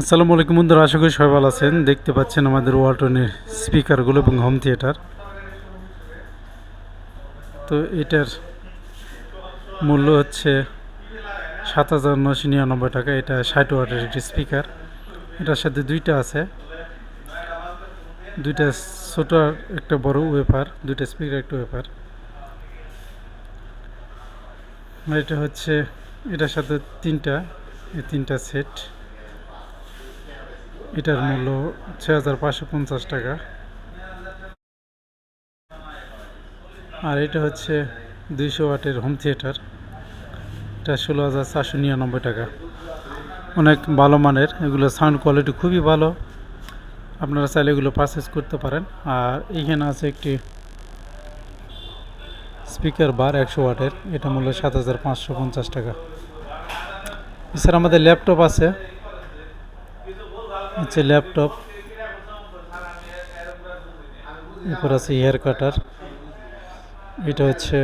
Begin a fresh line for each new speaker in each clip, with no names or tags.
আসসালামু আলাইকুম বন্ধুরা, আশা করি সবাই ভালো আছেন। দেখতে পাচ্ছেন আমাদের ওয়ালটনের স্পিকারগুলো এবং হোম থিয়েটার। তো এটার মূল্য হচ্ছে ৭,৯৯৯ টাকা। এটা ৬০ ওয়াটের একটি স্পিকার। এটার সাথে দুইটা আছে, দুইটা ছোট আর একটা বড় ওয়েফার, দুইটা স্পিকার একটা ওয়েফার। আর এটা হচ্ছে এটার সাথে তিনটা সেট। এটার মূল্য ৬,৫৫০ টাকা। আর এটা হচ্ছে ২০০ ওয়াটের হোম থিয়েটার। এটা ১৬,৪৯৯ টাকা। অনেক ভালো মানের, এগুলো সাউন্ড কোয়ালিটি খুবই ভালো। আপনারা চাইলে এগুলো পারচেস করতে পারেন। আর এইখানে আছে একটি স্পিকার বার ১০০ ওয়াটের, এটা মূল্য ৭,৫৫০ টাকা। এছাড়া আমাদের ল্যাপটপ আছে, হচ্ছে ল্যাপটপ। এরপর আছে হেয়ার কাটার, এটা হচ্ছে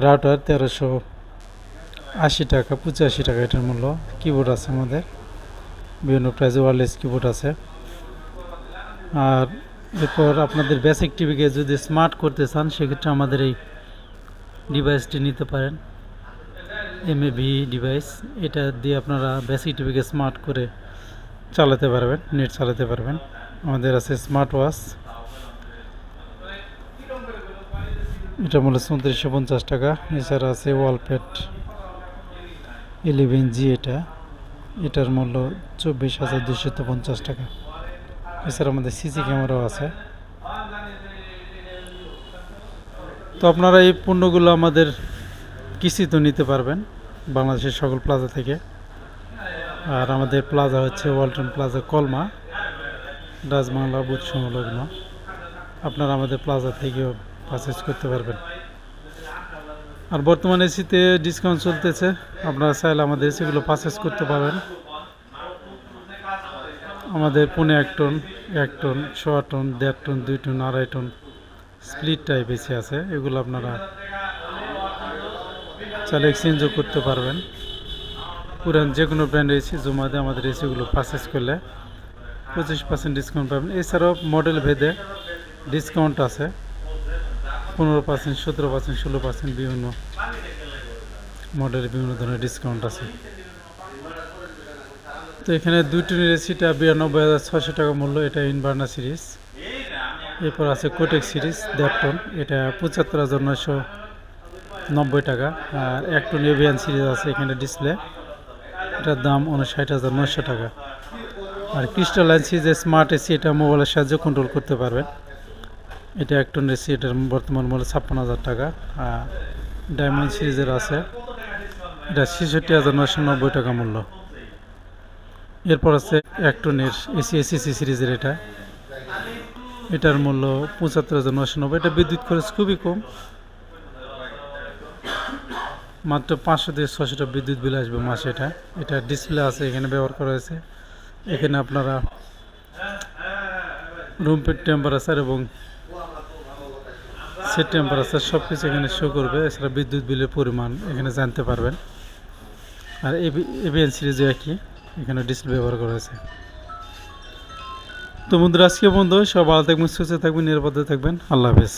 রাউটার ১৩৮০ টাকা, ৮৫ টাকা এটার মূল্য। কিবোর্ড আছে আমাদের বিভিন্ন প্রাইজে, ওয়্যারলেস কিবোর্ড আছে। আর এরপর আপনাদের বেসিক টিভিকে যদি স্মার্ট করতে চান, সেক্ষেত্রে আমাদের এই ডিভাইসটি নিতে পারেন। এমএভি ডিভাইস, এটা দিয়ে আপনারা বেসিক টিভিকে স্মার্ট করে চালাতে পারবেন, নেট চালাতে পারবেন। আমাদের আছে স্মার্ট ওয়াচ, এটা মূল্য ৩৪৫০ টাকা। এছাড়া আছে ওয়ালপ্যাড 11G, এটার মূল্য ২৪,২৫০ টাকা। এছাড়া আমাদের সিসি ক্যামেরাও আছে। তো আপনারা এই পণ্যগুলো আমাদের কিস্তিতে নিতে পারবেন বাংলাদেশের সকল প্লাজা থেকে। আর আমাদের প্লাজা হচ্ছে ওয়ালটন প্লাজা, কলমা, রাজবাংলা বুথ সংলগ্ন। আপনারা আমাদের প্লাজা থেকেও পারচেস করতে পারবেন। আর বর্তমানে এসিতে ডিসকাউন্ট চলতেছে, আপনারা চাইলে আমাদের এসিগুলো পারচেস করতে পারেন। আমাদের ১.৫ টন, ১.৫ টন, ১.৫ টন, ২ টন, ২.৫ টন স্প্লিট টাইপ এসি আছে। এগুলো আপনারা চাইলে এক্সচেঞ্জও করতে পারবেন। পুরান যে কোনো ব্র্যান্ডের এসি জমা দিয়ে আমাদের এসিগুলো পারচেস করলে 25% ডিসকাউন্ট পাবেন। এছাড়াও মডেল ভেদে ডিসকাউন্ট আছে, ১৫%, ১৭%, ১৬%, বিভিন্ন মডেলের বিভিন্ন ধরনের ডিসকাউন্ট আছে। তো এখানে ২ টনের এসিটা ৯২,৬০০ টাকা মূল্য, এটা ইনভার্নার সিরিজ। এরপর আছে কোটেক সিরিজ ১.৫ টন, এটা ৭৫,৯৯০ টাকা। আর ১ টন এভিয়ান সিরিজ আছে এখানে ডিসপ্লে, এটার দাম ৫৯,৯০০ টাকা। আর ক্রিস্টালাইন সিরিজের স্মার্ট এসি, এটা মোবাইলের সাহায্যে কন্ট্রোল করতে পারবেন। এটা ১ টন এসি, এটার বর্তমান মূল্য ৫৬,০০০ টাকা। আর ডায়মন্ড সিরিজের আছে, এটা ৬৬,৯৯০ টাকা মূল্য। এরপর আছে ১ টনের এসিসি সিরিজের, এটার মূল্য ৭৫,৯৯০। এটা বিদ্যুৎ খরচ খুবই কম, মাত্র ৫০০ থেকে ৬০০ টাকা বিদ্যুৎ বিল আসবে মাসে। এটা ডিসপ্লে আছে এখানে ব্যবহার করা হয়েছে। এখানে আপনারা রুম টেম্পারেচার এবং সেট টেম্পারেচার সব কিছু এখানে শো করবে। এছাড়া বিদ্যুৎ বিলের পরিমাণ এখানে জানতে পারবেন। আর এভিএন সিরিজে একই, এখানে ডিসপ্লে ব্যবহার করা হয়েছে। তো বন্ধুরা, আজকে বন্ধু সব ভালো থাকবেন, সুস্থ থাকবেন, নিরাপদে থাকবেন। আল্লাহ হাফেজ।